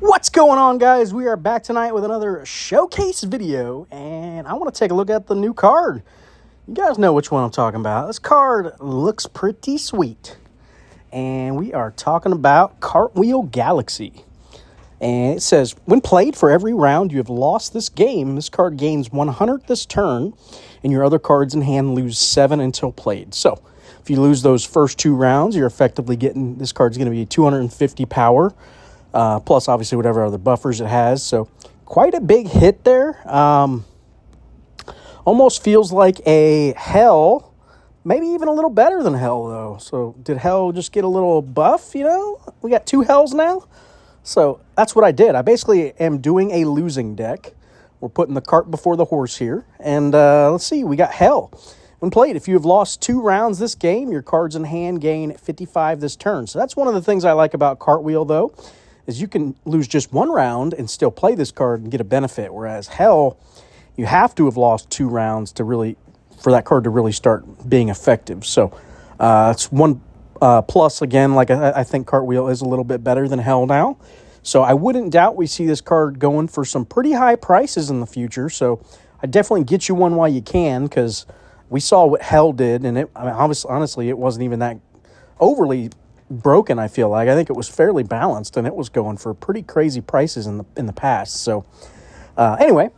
What's going on, guys? We are back tonight with another showcase video, and I want to take a look at the new card. You guys know which one I'm talking about. This card looks pretty sweet, and we are talking about Cartwheel Galaxy. And it says, when played for every round you have lost this game, this card gains 100 this turn, and your other cards in hand lose 7 until played. So, if you lose those first 2 rounds, you're effectively getting, this card's going to be 250 power. Plus, obviously, whatever other buffers it has. So, quite a big hit there. Almost feels like a Hell. Maybe even a little better than Hell, though. So, did Hell just get a little buff, you know? We got 2 Hells now. So, that's what I did. I basically am doing a losing deck. We're putting the cart before the horse here. And let's see, we got Hell. When played, if you have lost 2 rounds this game, your cards in hand gain 55 this turn. So, that's one of the things I like about Cartwheel, though, is you can lose just 1 round and still play this card and get a benefit, whereas Hell, you have to have lost 2 rounds to really, for that card to really start being effective. So it's one plus. Again, like I think Cartwheel is a little bit better than Hell now. So I wouldn't doubt we see this card going for some pretty high prices in the future. So I definitely get you one while you can, because we saw what Hell did, and honestly, it wasn't even that overly broken. I feel like I think it was fairly balanced, and it was going for pretty crazy prices in the past. So anyway,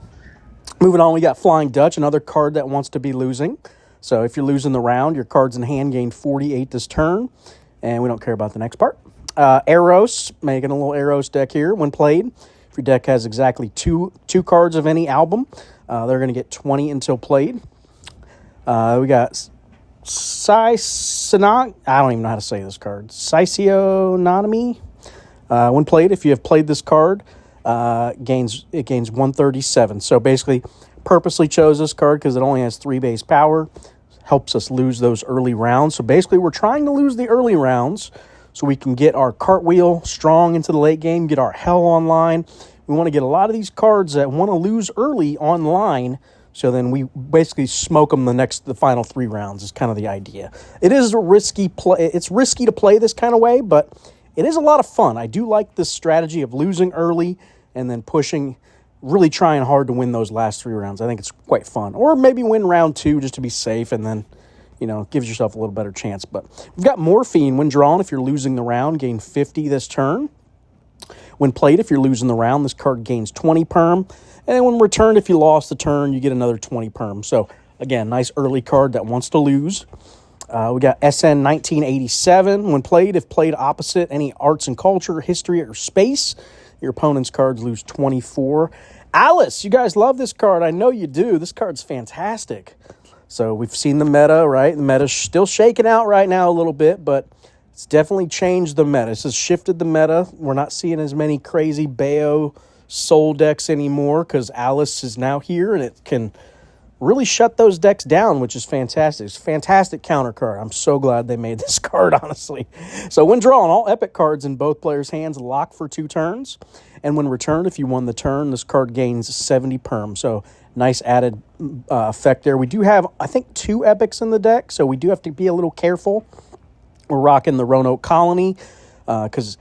moving on, we got Flying Dutch, another card that wants to be losing. So if you're losing the round, your cards in hand gain 48 this turn, and we don't care about the next part. Eros, making a little Eros deck here. When played, if your deck has exactly two cards of any album, they're going to get 20 until played. We got Sisonomy. I don't even know how to say this card. Sisonomy. When played, if you have played this card, gains 137. So basically, purposely chose this card because it only has 3 base power. Helps us lose those early rounds. So basically, we're trying to lose the early rounds so we can get our Cartwheel strong into the late game, get our Hell online. We want to get a lot of these cards that want to lose early online. So then we basically smoke them the final 3 rounds is kind of the idea. It is a risky play. It's risky to play this kind of way, but it is a lot of fun. I do like this strategy of losing early and then pushing, really trying hard to win those last 3 rounds. I think it's quite fun. Or maybe win round 2 just to be safe, and then, gives yourself a little better chance. But we've got Morphine. When drawn, if you're losing the round, gain 50 this turn. When played, if you're losing the round, this card gains 20 perm. And then when returned, if you lost the turn, you get another 20 perm. So, again, nice early card that wants to lose. We got SN 1987. When played, if played opposite any arts and culture, history, or space, your opponent's cards lose 24. Alice, you guys love this card. I know you do. This card's fantastic. So we've seen the meta, right? The meta's still shaking out right now a little bit, but it's definitely changed the meta. This has shifted the meta. We're not seeing as many crazy Bayo soul decks anymore because Alice is now here, and it can really shut those decks down, which is fantastic. It's a fantastic counter card. I'm so glad they made this card, honestly. So when drawn, all epic cards in both players' hands lock for 2 turns. And when returned, if you won the turn, this card gains 70 perm. So nice added effect there. We do have, I think, 2 epics in the deck, so we do have to be a little careful. We're rocking the Roanoke Colony because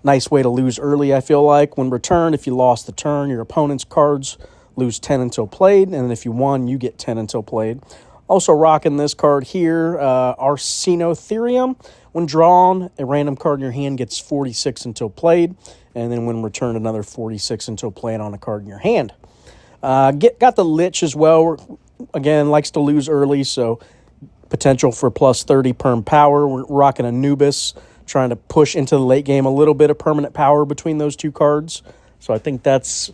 nice way to lose early, I feel like. When returned, if you lost the turn, your opponent's cards lose 10 until played, and if you won, you get 10 until played. Also rocking this card here, Arsinotherium. When drawn, a random card in your hand gets 46 until played, and then when returned, another 46 until played on a card in your hand. Got the Lich as well. Again, likes to lose early, so potential for plus 30 perm power. We're rocking Anubis, trying to push into the late game a little bit of permanent power between those 2 cards. So I think that's,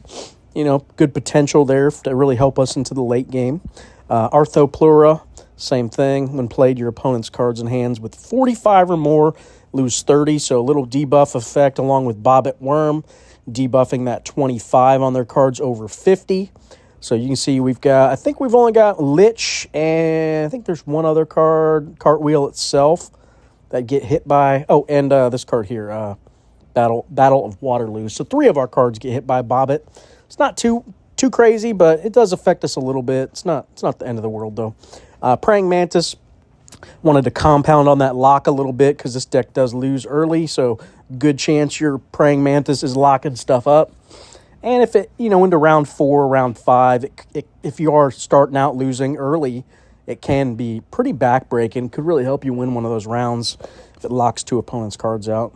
good potential there to really help us into the late game. Arthopleura, same thing. When played, your opponent's cards in hands with 45 or more lose 30. So a little debuff effect along with Bobbit Worm, debuffing that 25 on their cards over 50. So you can see I think we've only got Lich, and I think there's one other card, Cartwheel itself, that get hit by, and this card here, Battle of Waterloo. So 3 of our cards get hit by Bobbit. It's not too crazy, but it does affect us a little bit. It's not the end of the world, though. Praying Mantis, Wanted to compound on that lock a little bit because this deck does lose early, so good chance your Praying Mantis is locking stuff up. And if it, into round 4, round 5, if you are starting out losing early, it can be pretty backbreaking. Could really help you win one of those rounds if it locks 2 opponents' cards out.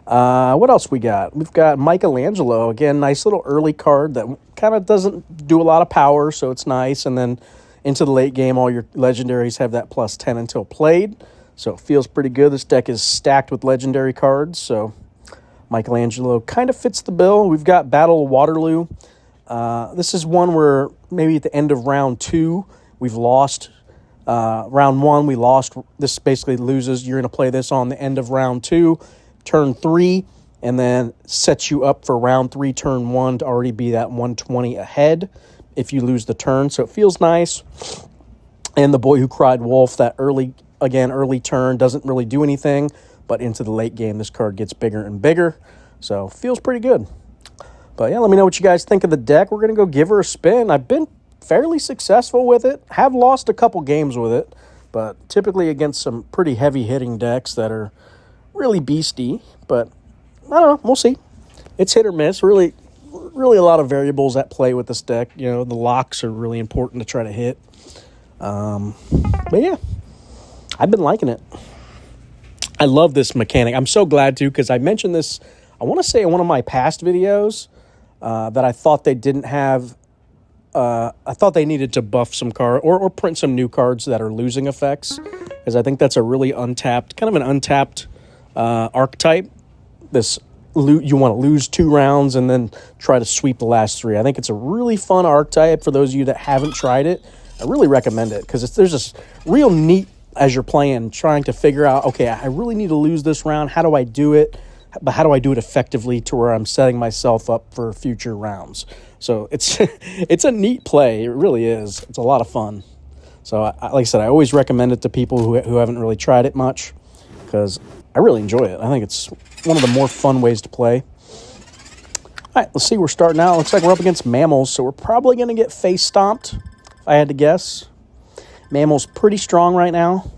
What else we got? We've got Michelangelo. Again, nice little early card that kind of doesn't do a lot of power, so it's nice. And then into the late game, all your legendaries have that +10 until played. So it feels pretty good. This deck is stacked with legendary cards, so Michelangelo kind of fits the bill. We've got Battle of Waterloo. This is one where maybe at the end of round 2, we've lost. Round 1, we lost. This basically loses. You're going to play this on the end of round 2, turn 3, and then sets you up for round 3, turn 1 to already be that 120 ahead if you lose the turn. So it feels nice. And The Boy Who Cried Wolf, that early turn, doesn't really do anything, but into the late game, this card gets bigger and bigger. So feels pretty good. But yeah, let me know what you guys think of the deck. We're going to go give her a spin. I've been fairly successful with it. Have lost a couple games with it, but typically against some pretty heavy-hitting decks that are really beasty. But I don't know. We'll see. It's hit or miss. Really a lot of variables at play with this deck. The locks are really important to try to hit. But yeah, I've been liking it. I love this mechanic. I'm so glad to, because I mentioned this, I want to say in one of my past videos, that I thought they didn't have, I thought they needed to buff some card or print some new cards that are losing effects, because I think that's a really untapped, kind of an untapped archetype. You want to lose 2 rounds and then try to sweep the last 3. I think it's a really fun archetype for those of you that haven't tried it. I really recommend it because there's this real neat as you're playing, trying to figure out, okay, I really need to lose this round. How do I do it? But how do I do it effectively to where I'm setting myself up for future rounds? So it's it's a neat play. It really is. It's a lot of fun. So like I said, I always recommend it to people who haven't really tried it much because I really enjoy it. I think it's one of the more fun ways to play. All right, let's see. We're starting out. Looks like we're up against Mammals, so we're probably going to get face stomped, if I had to guess. Mammals pretty strong right now.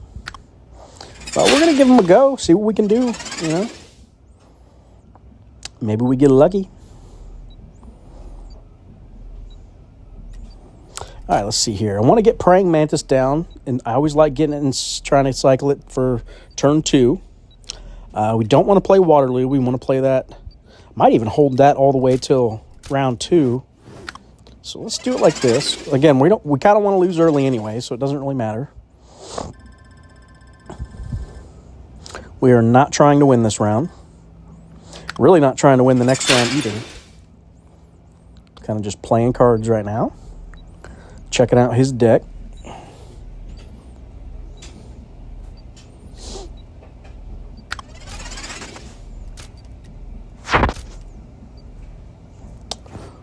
But we're going to give them a go, see what we can do, Maybe we get lucky. All right, let's see here. I want to get Praying Mantis down, and I always like getting it and trying to cycle it for turn 2. We don't want to play Waterloo. We want to play that. Might even hold that all the way till round 2. So let's do it like this. Again, we kind of want to lose early anyway, so it doesn't really matter. We are not trying to win this round. Really not trying to win the next round either. Kind of just playing cards right now. Checking out his deck.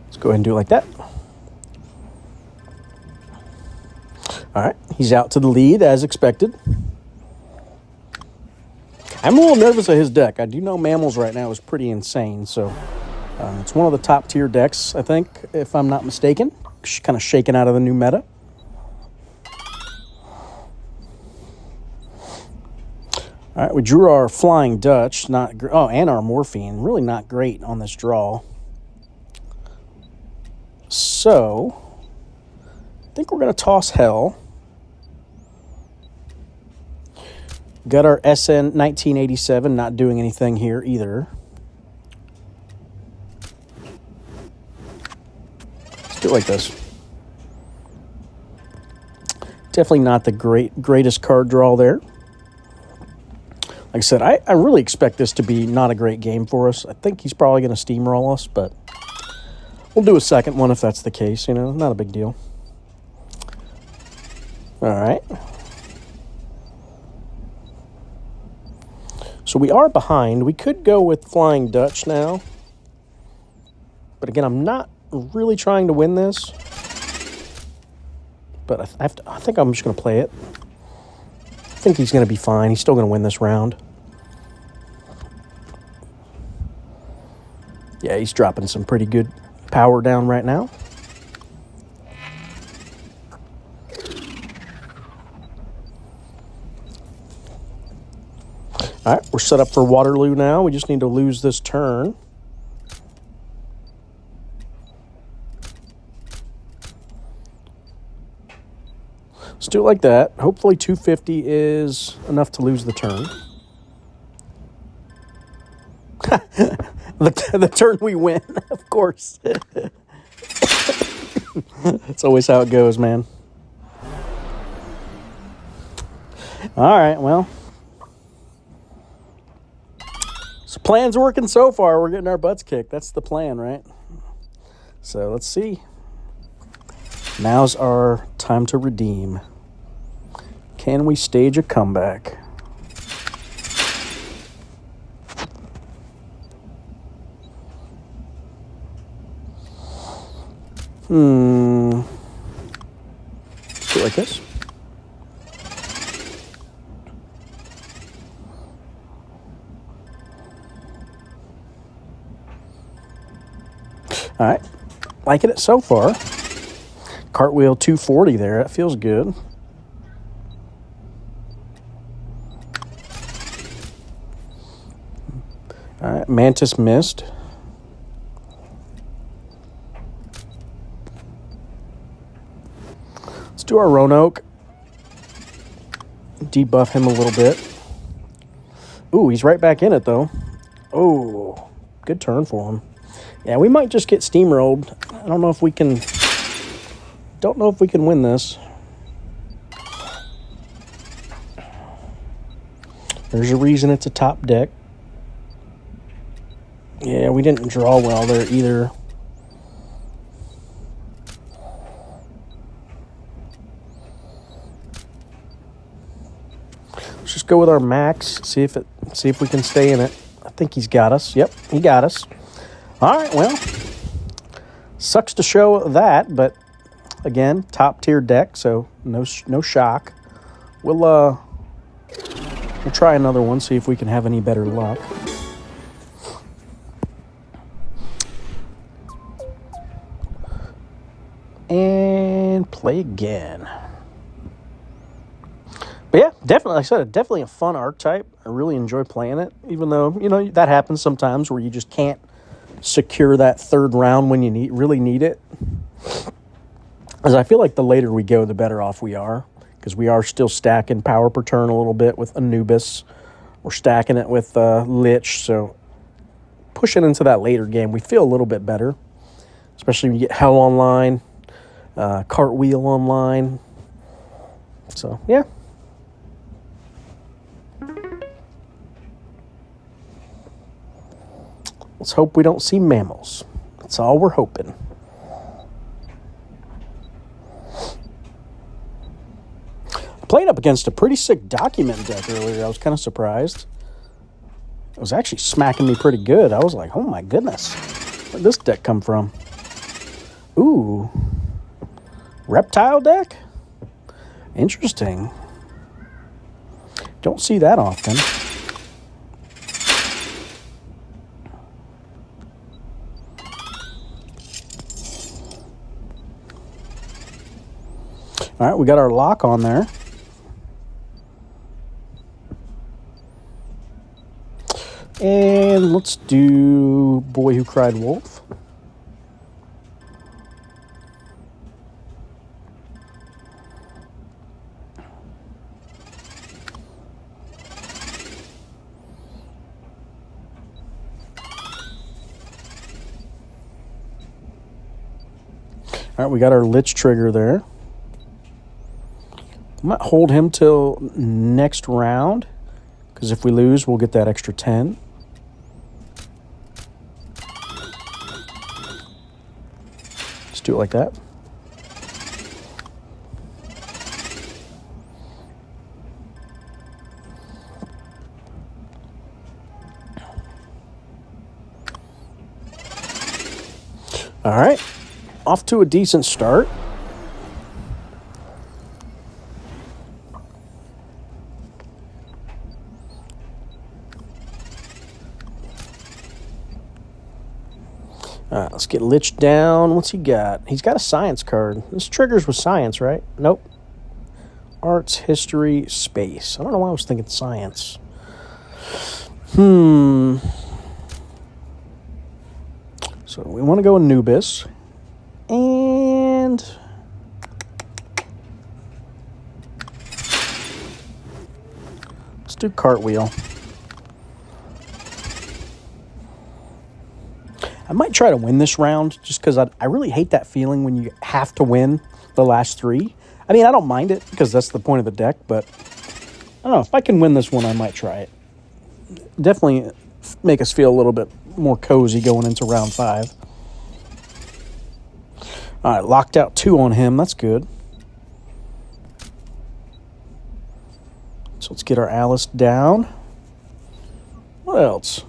Let's go ahead and do it like that. All right, he's out to the lead as expected. I'm a little nervous of his deck. I do know Mammals right now is pretty insane, so it's one of the top tier decks, I think, if I'm not mistaken. Kind of shaken out of the new meta. All right, we drew our Flying Dutch, and our Morphine. Really not great on this draw. So, I think we're going to toss Hell. Got our SN 1987, not doing anything here either. Let's do it like this. Definitely not the greatest card draw there. Like I said, I really expect this to be not a great game for us. I think he's probably going to steamroll us, but we'll do a second one if that's the case. Not a big deal. All right. So we are behind. We could go with Flying Dutch now. But again, I'm not really trying to win this. But I think I'm just going to play it. I think he's going to be fine. He's still going to win this round. Yeah, he's dropping some pretty good power down right now. All right, we're set up for Waterloo now. We just need to lose this turn. Let's do it like that. Hopefully 250 is enough to lose the turn. the turn we win, of course. That's always how it goes, man. All right, well. So plan's working so far. We're getting our butts kicked. That's the plan, right? So let's see. Now's our time to redeem. Can we stage a comeback? Let's do it like this. All right. Liking it so far. Cartwheel 240 there. That feels good. All right. Mantis missed. Let's do our Roanoke. Debuff him a little bit. Ooh, he's right back in it, though. Oh, good turn for him. Yeah, we might just get steamrolled. I don't know if we can... Don't know if we can win this. There's a reason it's a top deck. Yeah, we didn't draw well there either. Let's just go with our max. See if we can stay in it. I think he's got us. Yep, he got us. All right, well, sucks to show that, but again, top tier deck, so no shock. We'll try another one, see if we can have any better luck. And play again. But yeah, definitely, like I said, definitely a fun archetype. I really enjoy playing it, even though, you know, that happens sometimes where you just can't secure that third round when you really need it. As I feel like the later we go, the better off we are, because we are still stacking power per turn a little bit with Anubis. We're stacking it with Lich, so pushing into that later game, we feel a little bit better, especially when you get Hell online, Cartwheel online. So, yeah. Let's hope we don't see Mammals. That's all we're hoping. I played up against a pretty sick document deck earlier. I was kind of surprised. It was actually smacking me pretty good. I was like, oh my goodness. Where'd this deck come from? Ooh. Reptile deck? Interesting. Don't see that often. All right, we got our lock on there. And let's do Boy Who Cried Wolf. All right, we got our Lich trigger there. I might hold him till next round, because if we lose, we'll get that extra 10. Let's do it like that. All right, off to a decent start. All right, let's get Lich down. What's he got? He's got a science card. This triggers with science, right? Nope. Arts, history, space. I don't know why I was thinking science. So we want to go Anubis. And let's do Cartwheel. I might try to win this round just because I really hate that feeling when you have to win the last three. I mean, I don't mind it because that's the point of the deck, but I don't know. If I can win this one, I might try it. Definitely make us feel a little bit more cozy going into round 5. All right, locked out 2 on him. That's good. So let's get our Alice down. What else?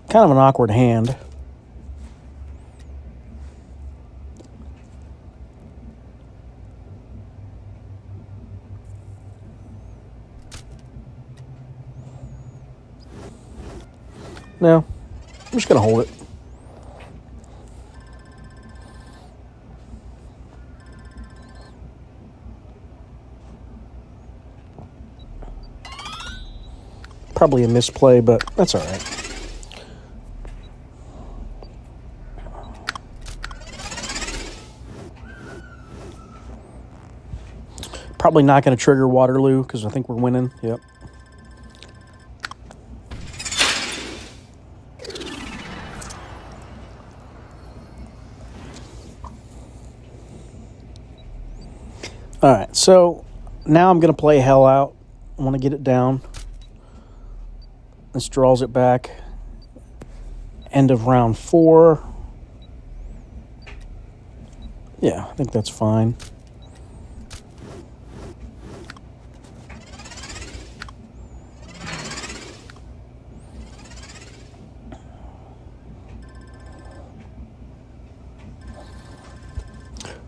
Kind of an awkward hand. No, I'm just going to hold it. Probably a misplay, but that's all right. Probably not going to trigger Waterloo because I think we're winning. Yep. All right, so now I'm going to play Hell Out. I want to get it down. This draws it back. End of round 4. Yeah, I think that's fine.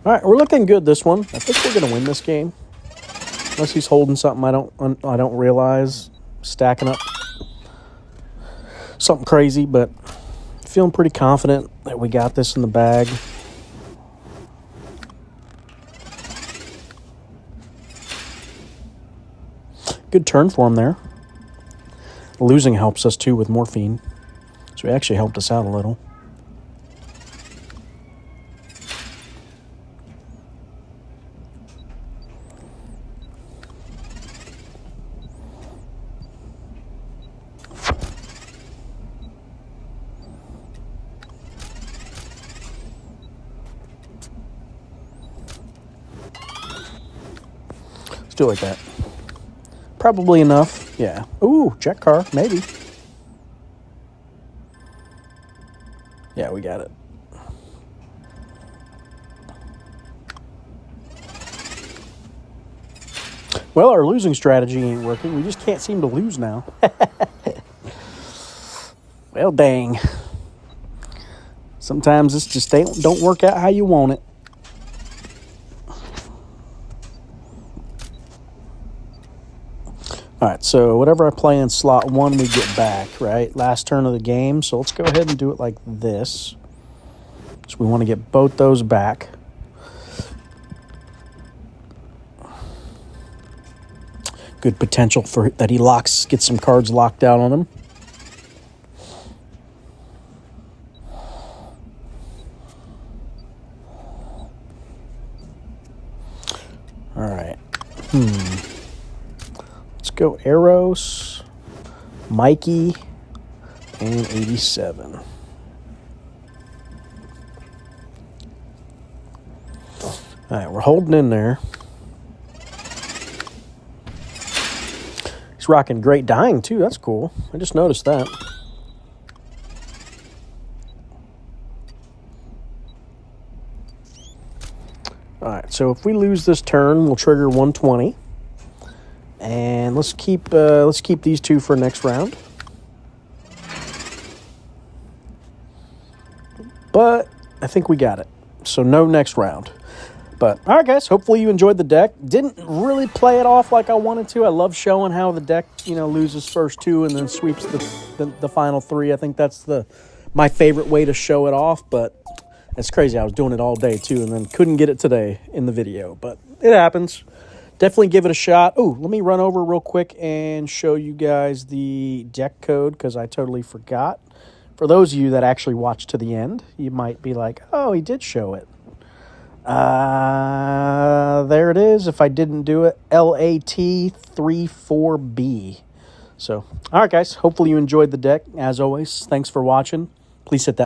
All right, we're looking good this one. I think we're going to win this game. Unless he's holding something I don't realize. Stacking up something crazy, but feeling pretty confident that we got this in the bag. Good turn for him there. Losing helps us too with morphine. So he actually helped us out a little. Do it like that. Probably enough. Yeah. Ooh, check car. Maybe. Yeah, we got it. Well, our losing strategy ain't working. We just can't seem to lose now. Well, dang. Sometimes this just don't work out how you want it. All right, so whatever I play in slot 1, we get back, right? Last turn of the game. So let's go ahead and do it like this. So we want to get both those back. Good potential for that he gets some cards locked out on him. All right. Let's go Eros, Mikey, and 87. All right, we're holding in there. He's rocking Great Dying, too. That's cool. I just noticed that. All right, so if we lose this turn, we'll trigger 120. And let's keep these two for next round. But I think we got it. So no next round. But all right, guys, hopefully you enjoyed the deck. Didn't really play it off like I wanted to. I love showing how the deck, loses first 2 and then sweeps the final 3. I think that's my favorite way to show it off, but it's crazy. I was doing it all day too and then couldn't get it today in the video, but it happens. definitely give it a shot. Oh, let me run over real quick and show you guys the deck code because I totally forgot. For those of you that actually watched to the end, you might be like, oh, he did show it. There it is. If I didn't do it, LAT34B. So, all right, guys. Hopefully you enjoyed the deck. As always, thanks for watching. Please hit that